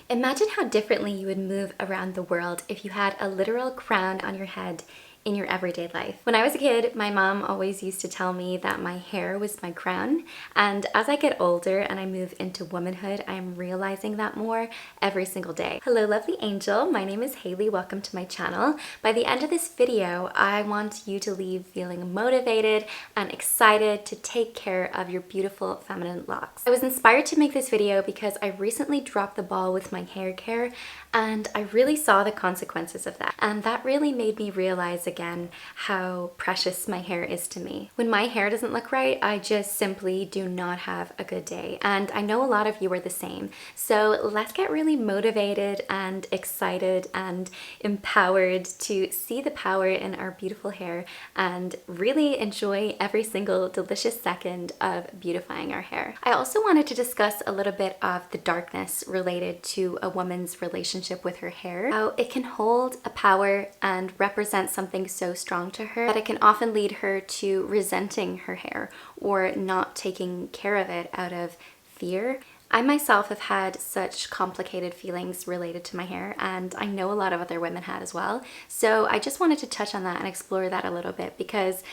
Imagine how differently you would move around the world if you had a literal crown on your head in your everyday life. When I was a kid, my mom always used to tell me that my hair was my crown, and as I get older and I move into womanhood, I'm realizing that more every single day. Hello, lovely angel. My name is Haley. Welcome to my channel. By the end of this video, I want you to leave feeling motivated and excited to take care of your beautiful feminine locks. I was inspired to make this video because I recently dropped the ball with my hair care, and I really saw the consequences of that. And that really made me realize again how precious my hair is to me. When my hair doesn't look right, I just simply do not have a good day. And I know a lot of you are the same. So let's get really motivated and excited and empowered to see the power in our beautiful hair and really enjoy every single delicious second of beautifying our hair. I also wanted to discuss a little bit of the darkness related to a woman's relationship with her hair, how it can hold a power and represent something so strong to her that it can often lead her to resenting her hair or not taking care of it out of fear. I myself have had such complicated feelings related to my hair, and I know a lot of other women had as well. So I just wanted to touch on that and explore that a little bit because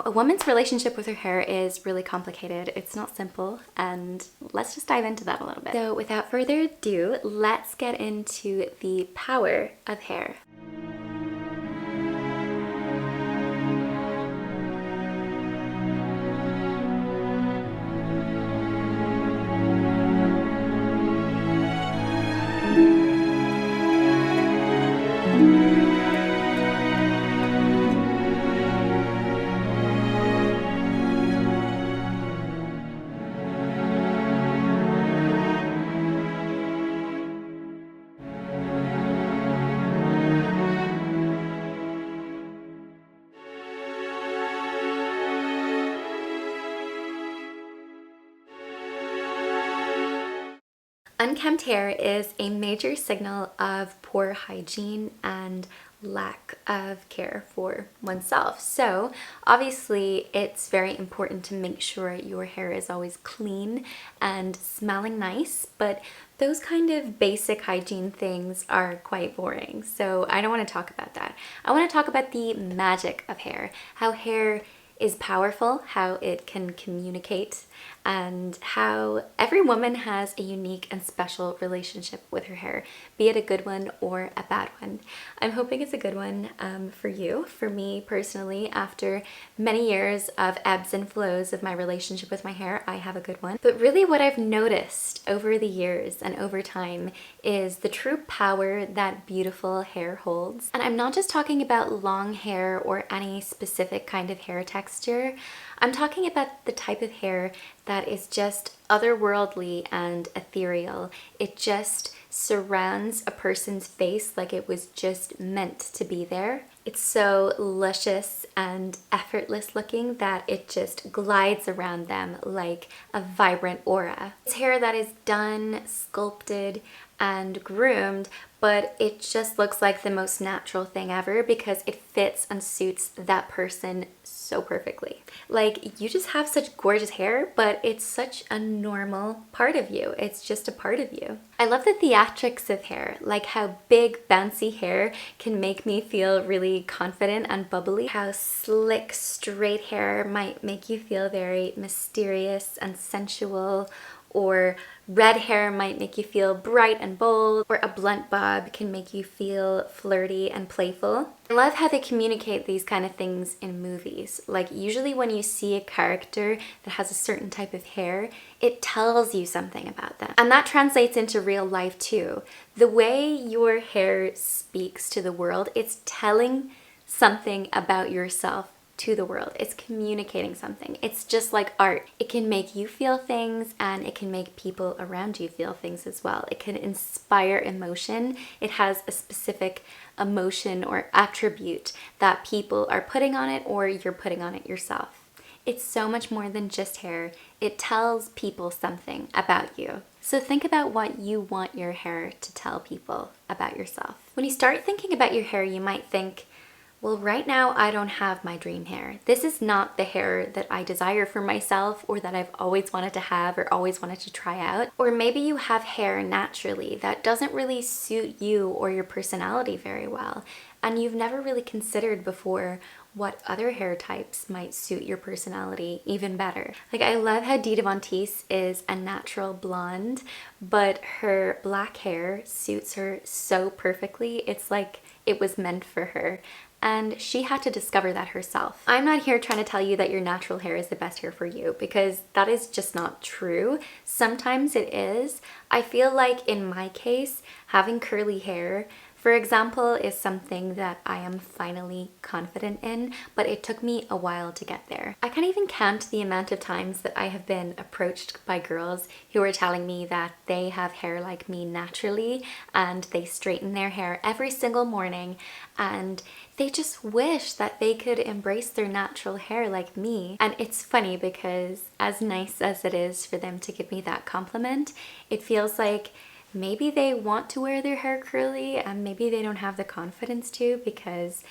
a woman's relationship with her hair is really complicated. It's not simple, and let's just dive into that a little bit. So without further ado, let's get into the power of hair. Unkempt hair is a major signal of poor hygiene and lack of care for oneself. So obviously it's very important to make sure your hair is always clean and smelling nice, but those kind of basic hygiene things are quite boring. So I don't want to talk about that. I want to talk about the magic of hair, how hair is powerful, how it can communicate, and how every woman has a unique and special relationship with her hair, be it a good one or a bad one. I'm hoping it's a good one for you. For me personally, after many years of ebbs and flows of my relationship with my hair, I have a good one. But really what I've noticed over the years and over time is the true power that beautiful hair holds. And I'm not just talking about long hair or any specific kind of hair texture. I'm talking about the type of hair that is just otherworldly and ethereal. It just surrounds a person's face like it was just meant to be there. It's so luscious and effortless looking that it just glides around them like a vibrant aura. It's hair that is done, sculpted, and groomed, but it just looks like the most natural thing ever because it fits and suits that person so perfectly. Like, you just have such gorgeous hair, but it's such a normal part of you. It's just a part of you. I love the theatrics of hair, like how big bouncy hair can make me feel really confident and bubbly, how slick straight hair might make you feel very mysterious and sensual, or red hair might make you feel bright and bold, or a blunt bob can make you feel flirty and playful. I love how they communicate these kind of things in movies. Like, usually when you see a character that has a certain type of hair, it tells you something about them. And that translates into real life too. The way your hair speaks to the world, it's telling something about yourself to the world. It's communicating something. It's just like art. It can make you feel things, and it can make people around you feel things as well. It can inspire emotion. It has a specific emotion or attribute that people are putting on it, or you're putting on it yourself. It's so much more than just hair. It tells people something about you. So think about what you want your hair to tell people about yourself. When you start thinking about your hair, you might think, Well, right now I don't have my dream hair. This is not the hair that I desire for myself or that I've always wanted to have or always wanted to try out. Or maybe you have hair naturally that doesn't really suit you or your personality very well, and you've never really considered before what other hair types might suit your personality even better. Like, I love how Dita Von Teese is a natural blonde, but her black hair suits her so perfectly. It's like it was meant for her. And she had to discover that herself. I'm not here trying to tell you that your natural hair is the best hair for you, because that is just not true. Sometimes it is. I feel like in my case, having curly hair, for example, is something that I am finally confident in, but it took me a while to get there. I can't even count the amount of times that I have been approached by girls who are telling me that they have hair like me naturally and they straighten their hair every single morning, and they just wish that they could embrace their natural hair like me. And it's funny because as nice as it is for them to give me that compliment, it feels like maybe they want to wear their hair curly and maybe they don't have the confidence to because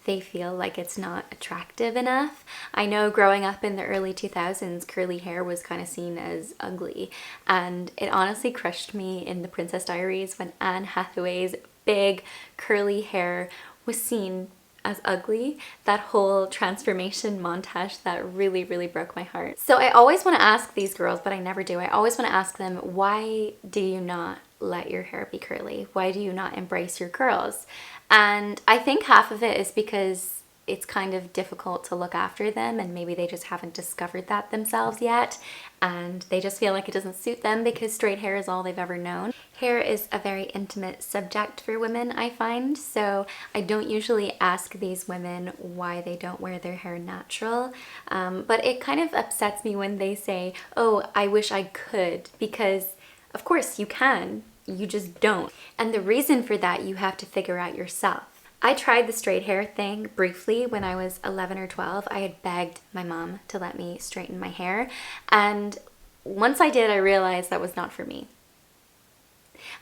they feel like it's not attractive enough. I know growing up in the early 2000s, curly hair was kind of seen as ugly, and it honestly crushed me in The Princess Diaries when Anne Hathaway's big curly hair was seen as ugly. That whole transformation montage, that really, really broke my heart. So I always want to ask these girls, but I never do. I always want to ask them, why do you not let your hair be curly? Why do you not embrace your curls? And I think half of it is because it's kind of difficult to look after them, and maybe they just haven't discovered that themselves yet, and they just feel like it doesn't suit them because straight hair is all they've ever known. Hair is a very intimate subject for women, I find, so I don't usually ask these women why they don't wear their hair natural, but it kind of upsets me when they say, oh, I wish I could, because of course you can, you just don't. And the reason for that you have to figure out yourself. I tried the straight hair thing briefly when I was 11 or 12. I had begged my mom to let me straighten my hair, and once I did, I realized that was not for me.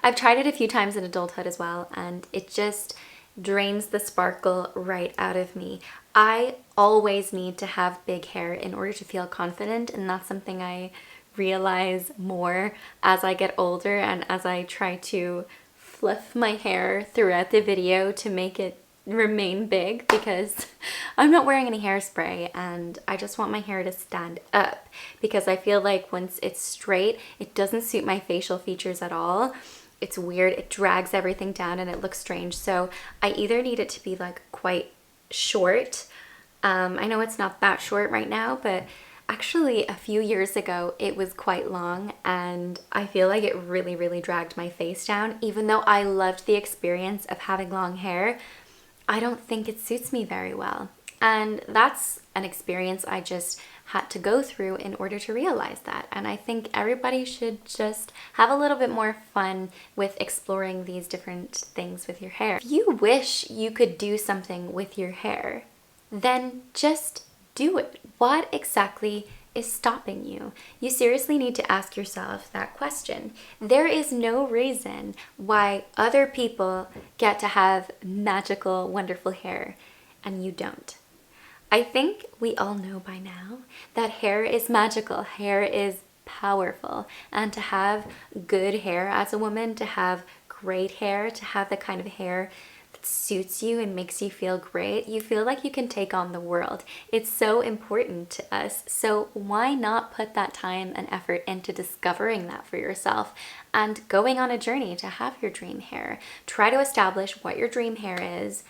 I've tried it a few times in adulthood as well, and it just drains the sparkle right out of me. I always need to have big hair in order to feel confident, and that's something I realize more as I get older and as I try to fluff my hair throughout the video to make it remain big, because I'm not wearing any hairspray and I just want my hair to stand up, because I feel like once it's straight, it doesn't suit my facial features at all. It's weird, it drags everything down and it looks strange. So I either need it to be like quite short. I know it's not that short right now, but actually a few years ago it was quite long, and I feel like it really, really dragged my face down. Even though I loved the experience of having long hair, I don't think it suits me very well. And that's an experience I just had to go through in order to realize that. And I think everybody should just have a little bit more fun with exploring these different things with your hair. If you wish you could do something with your hair, then just do it. What exactly is stopping you? You seriously need to ask yourself that question. There is no reason why other people get to have magical, wonderful hair and you don't. I think we all know by now that hair is magical, hair is powerful, and to have good hair as a woman, to have great hair, to have the kind of hair suits you and makes you feel great, you feel like you can take on the world. It's so important to us. So why not put that time and effort into discovering that for yourself and going on a journey to have your dream hair? Try to establish what your dream hair is.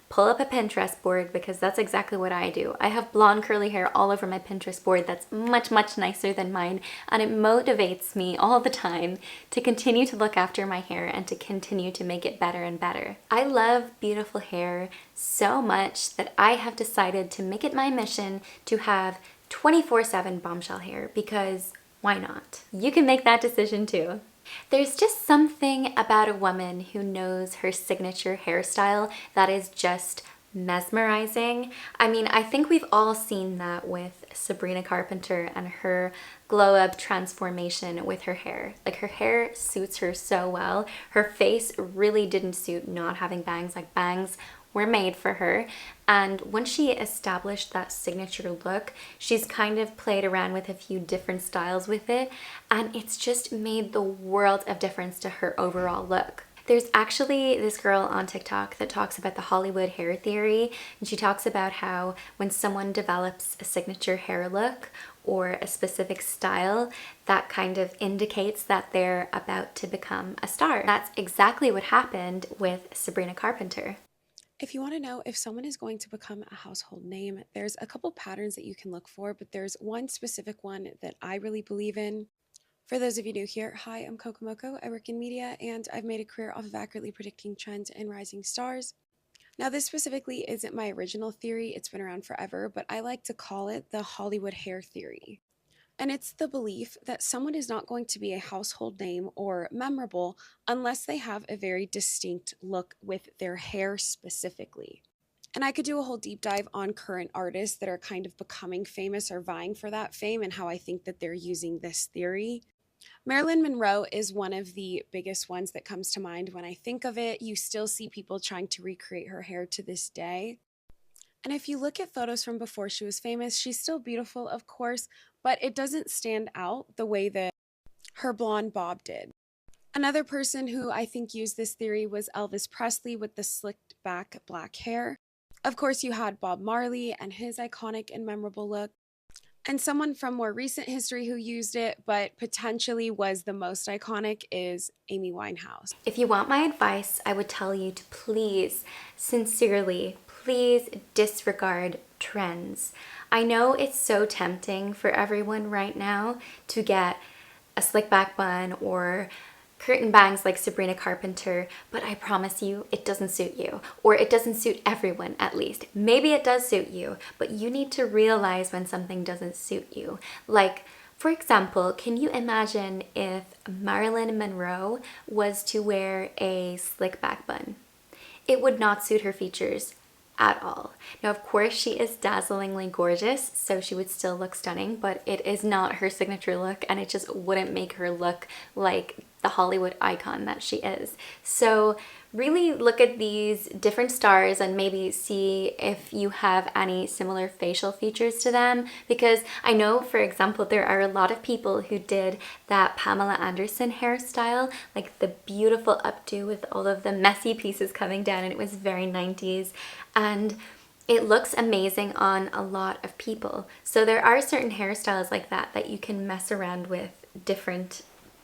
Pull up a Pinterest board, because that's exactly what I do. I have blonde curly hair all over my Pinterest board that's much, much nicer than mine, and it motivates me all the time to continue to look after my hair and to continue to make it better and better. I love beautiful hair so much that I have decided to make it my mission to have 24/7 bombshell hair, because why not? You can make that decision too. There's just something about a woman who knows her signature hairstyle that is just mesmerizing. I mean, I think we've all seen that with Sabrina Carpenter and her glow up transformation with her hair. Like, her hair suits her so well. Her face really didn't suit not having bangs. Like, bangs were made for her. And once she established that signature look, she's kind of played around with a few different styles with it, and it's just made the world of difference to her overall look. There's actually this girl on TikTok that talks about the Hollywood hair theory, and she talks about how when someone develops a signature hair look or a specific style, that kind of indicates that they're about to become a star. That's exactly what happened with Sabrina Carpenter. If you want to know if someone is going to become a household name, there's a couple patterns that you can look for, but there's one specific one that I really believe in. For those of you new here, hi, I'm Kokomoko. I work in media and I've made a career off of accurately predicting trends and rising stars. Now, this specifically isn't my original theory, it's been around forever, but I like to call it the Hollywood hair theory. And it's the belief that someone is not going to be a household name or memorable unless they have a very distinct look with their hair specifically. And I could do a whole deep dive on current artists that are kind of becoming famous or vying for that fame and how I think that they're using this theory. Marilyn Monroe is one of the biggest ones that comes to mind when I think of it. You still see people trying to recreate her hair to this day. And if you look at photos from before she was famous, she's still beautiful, of course, but it doesn't stand out the way that her blonde bob did. Another person who I think used this theory was Elvis Presley with the slicked back black hair. Of course, you had Bob Marley and his iconic and memorable look. And someone from more recent history who used it, but potentially was the most iconic, is Amy Winehouse. If you want my advice, I would tell you to please, sincerely, please disregard trends. I know it's so tempting for everyone right now to get a slick back bun or curtain bangs like Sabrina Carpenter, but I promise you it doesn't suit you, or it doesn't suit everyone at least. Maybe it does suit you, but you need to realize when something doesn't suit you. Like, for example, can you imagine if Marilyn Monroe was to wear a slick back bun? It would not suit her features at all. Now, of course, she is dazzlingly gorgeous, so she would still look stunning, but it is not her signature look, and it just wouldn't make her look like the Hollywood icon that she is. So really look at these different stars and maybe see if you have any similar facial features to them, because I know, for example, there are a lot of people who did that Pamela Anderson hairstyle, like the beautiful updo with all of the messy pieces coming down, and it was very 90s, and it looks amazing on a lot of people. So there are certain hairstyles like that that you can mess around with different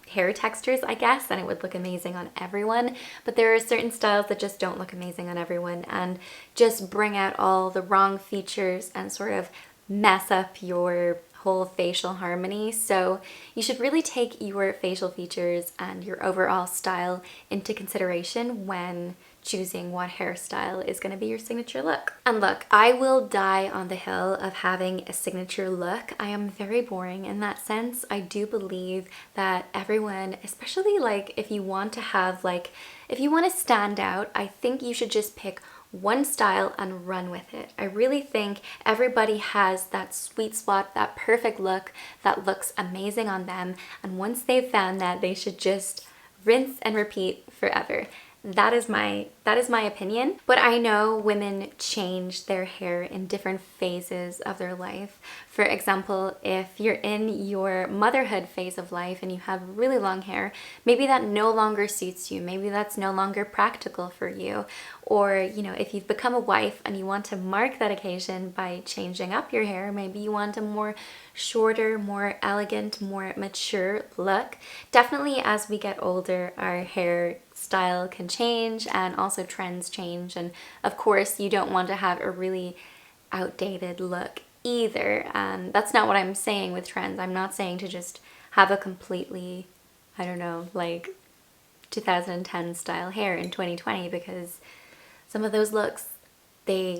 hair textures, I guess, and it would look amazing on everyone. But there are certain styles that just don't look amazing on everyone and just bring out all the wrong features and sort of mess up your whole facial harmony. So you should really take your facial features and your overall style into consideration when choosing what hairstyle is going to be your signature look. And look, I will die on the hill of having a signature look. I am very boring in that sense. I do believe that everyone, especially like if you want to have if you want to stand out, I think you should just pick one style and run with it. I really think everybody has that sweet spot, that perfect look that looks amazing on them. And once they've found that, they should just rinse and repeat forever. That is my opinion. But I know women change their hair in different phases of their life. For example, if you're in your motherhood phase of life and you have really long hair, maybe that no longer suits you. Maybe that's no longer practical for you. Or, if you've become a wife and you want to mark that occasion by changing up your hair, maybe you want a more shorter, more elegant, more mature look. Definitely as we get older, our hair style can change and also trends change, and of course you don't want to have a really outdated look either. That's not what I'm saying with trends. I'm not saying to just have a completely, I don't know, like 2010 style hair in 2020, because some of those looks, they're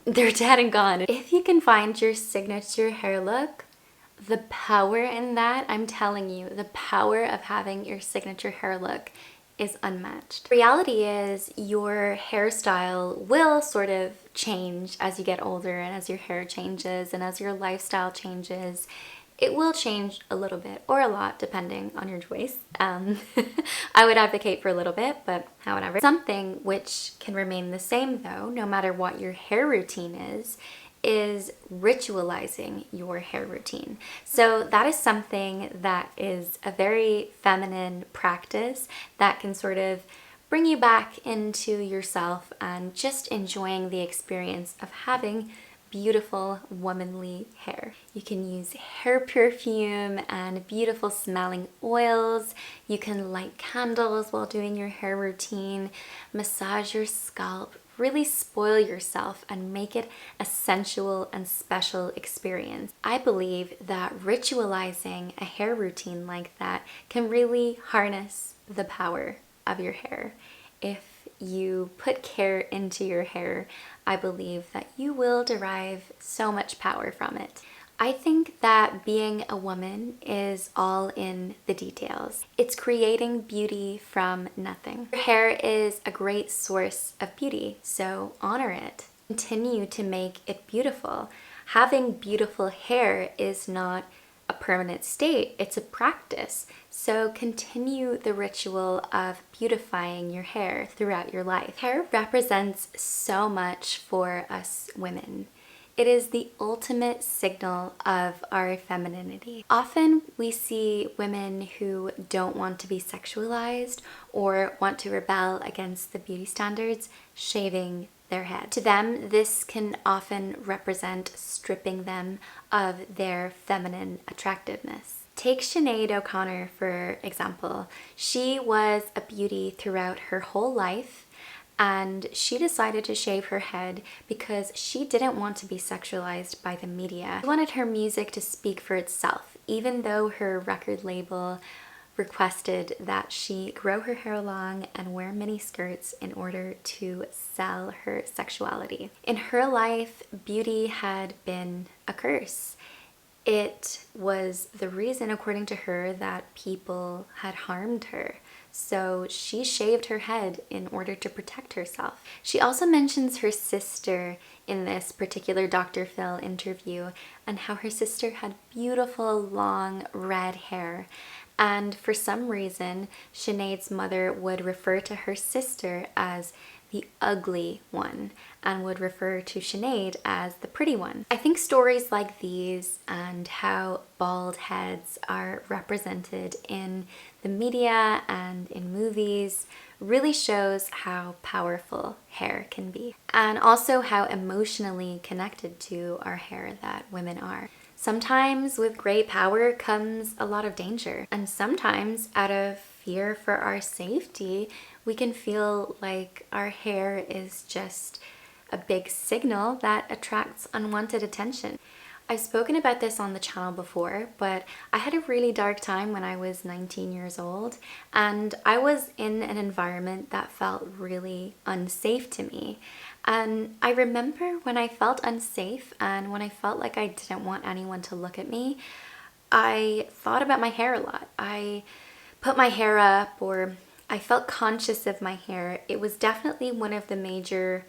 dead and gone. If you can find your signature hair look, the power in that, I'm telling you, the power of having your signature hair look is unmatched. Reality is your hairstyle will sort of change as you get older and as your hair changes and as your lifestyle changes. It will change a little bit or a lot depending on your choice. I would advocate for a little bit, but however. Something which can remain the same though, no matter what your hair routine is ritualizing your hair routine. So that is something that is a very feminine practice that can sort of bring you back into yourself and just enjoying the experience of having beautiful womanly hair. You can use hair perfume and beautiful smelling oils. You can light candles while doing your hair routine, massage your scalp, really spoil yourself and make it a sensual and special experience. I believe that ritualizing a hair routine like that can really harness the power of your hair. If you put care into your hair, I believe that you will derive so much power from it. I think that being a woman is all in the details. It's creating beauty from nothing. Your hair is a great source of beauty, so honor it. Continue to make it beautiful. Having beautiful hair is not a permanent state, it's a practice. So continue the ritual of beautifying your hair throughout your life. Hair represents so much for us women. It is the ultimate signal of our femininity. Often we see women who don't want to be sexualized or want to rebel against the beauty standards shaving their head. To them, this can often represent stripping them of their feminine attractiveness. Take Sinead O'Connor, for example. She was a beauty throughout her whole life, and she decided to shave her head because she didn't want to be sexualized by the media. She wanted her music to speak for itself, even though her record label requested that she grow her hair long and wear mini skirts in order to sell her sexuality. In her life, beauty had been a curse. It was the reason, according to her, that people had harmed her. So she shaved her head in order to protect herself. She also mentions her sister in this particular Dr. Phil interview and how her sister had beautiful long red hair. And for some reason, Sinead's mother would refer to her sister as the ugly one and would refer to Sinead as the pretty one. I think stories like these and how bald heads are represented in the media and in movies really shows how powerful hair can be, and also how emotionally connected to our hair that women are. Sometimes with great power comes a lot of danger, and sometimes out of fear for our safety, we can feel like our hair is just a big signal that attracts unwanted attention. I've spoken about this on the channel before, but I had a really dark time when I was 19 years old, and I was in an environment that felt really unsafe to me. And I remember when I felt unsafe and when I felt like I didn't want anyone to look at me, I thought about my hair a lot. I put my hair up, or I felt conscious of my hair. It was definitely one of the major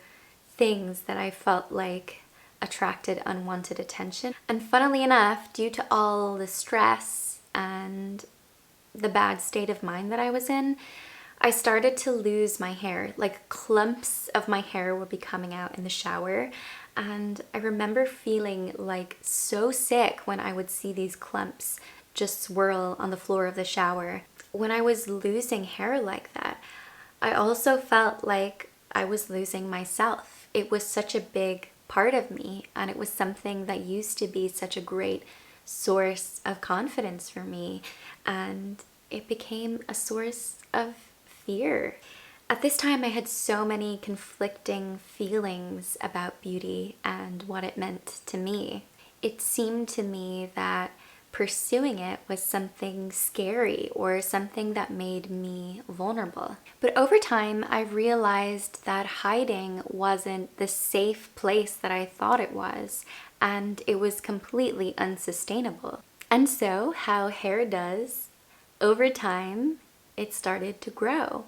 things that I felt like attracted unwanted attention. And funnily enough, due to all the stress and the bad state of mind that I was in, I started to lose my hair. Like clumps of my hair would be coming out in the shower. And I remember feeling like so sick when I would see these clumps just swirl on the floor of the shower. When I was losing hair like that, I also felt like I was losing myself. It was such a big part of me, and it was something that used to be such a great source of confidence for me, and it became a source of fear. At this time, I had so many conflicting feelings about beauty and what it meant to me. It seemed to me that pursuing it was something scary or something that made me vulnerable. But over time, I realized that hiding wasn't the safe place that I thought it was, and it was completely unsustainable. And so, how hair does, over time, it started to grow,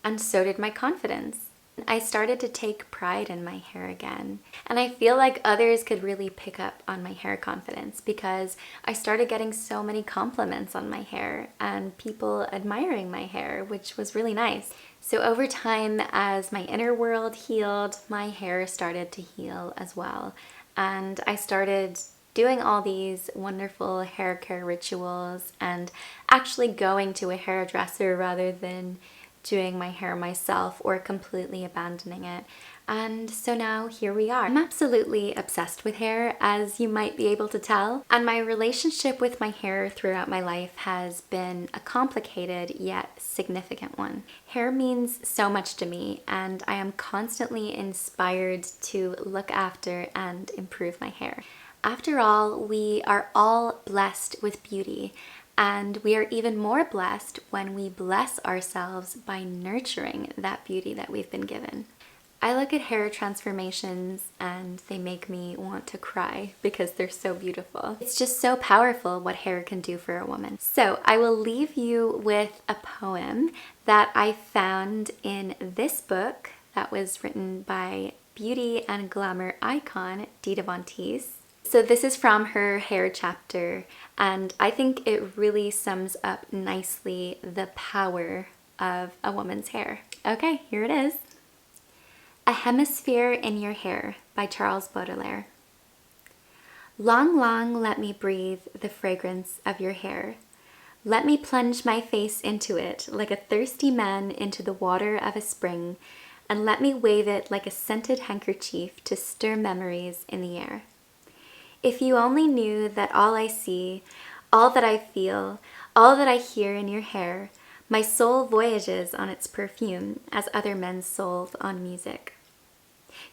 and so did my confidence. I started to take pride in my hair again. And I feel like others could really pick up on my hair confidence because I started getting so many compliments on my hair and people admiring my hair, which was really nice. So over time, as my inner world healed, my hair started to heal as well. And I started doing all these wonderful hair care rituals and actually going to a hairdresser rather than doing my hair myself or completely abandoning it. And so now here we are. I'm absolutely obsessed with hair, as you might be able to tell. And my relationship with my hair throughout my life has been a complicated yet significant one. Hair means so much to me, and I am constantly inspired to look after and improve my hair. After all, we are all blessed with beauty, and we are even more blessed when we bless ourselves by nurturing that beauty that we've been given. I look at hair transformations and they make me want to cry because they're so beautiful. It's just so powerful what hair can do for a woman. So I will leave you with a poem that I found in this book that was written by beauty and glamour icon Dita Von Teese. So this is from her hair chapter, and I think it really sums up nicely the power of a woman's hair. Okay, here it is. A Hemisphere in Your Hair by Charles Baudelaire. Long, long let me breathe the fragrance of your hair. Let me plunge my face into it like a thirsty man into the water of a spring, and let me wave it like a scented handkerchief to stir memories in the air. If you only knew that all I see, all that I feel, all that I hear in your hair, my soul voyages on its perfume as other men's souls on music.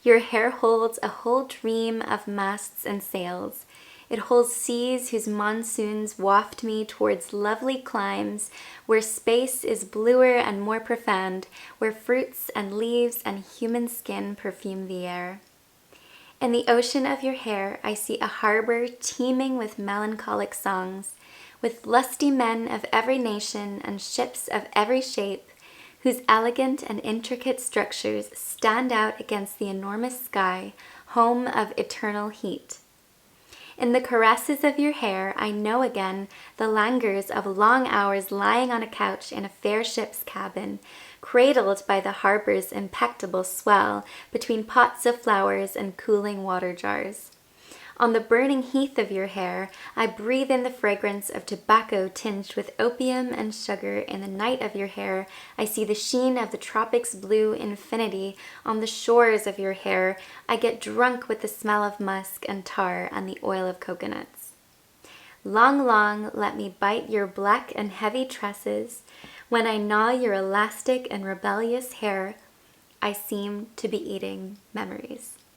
Your hair holds a whole dream of masts and sails. It holds seas whose monsoons waft me towards lovely climes where space is bluer and more profound, where fruits and leaves and human skin perfume the air. In the ocean of your hair, I see a harbor teeming with melancholic songs, with lusty men of every nation and ships of every shape, whose elegant and intricate structures stand out against the enormous sky, home of eternal heat. In the caresses of your hair, I know again the languors of long hours lying on a couch in a fair ship's cabin, cradled by the harbor's impeccable swell between pots of flowers and cooling water jars. On the burning heath of your hair, I breathe in the fragrance of tobacco tinged with opium and sugar. In the night of your hair, I see the sheen of the tropics' blue infinity. On the shores of your hair, I get drunk with the smell of musk and tar and the oil of coconuts. Long, long, let me bite your black and heavy tresses. When I gnaw your elastic and rebellious hair, I seem to be eating memories.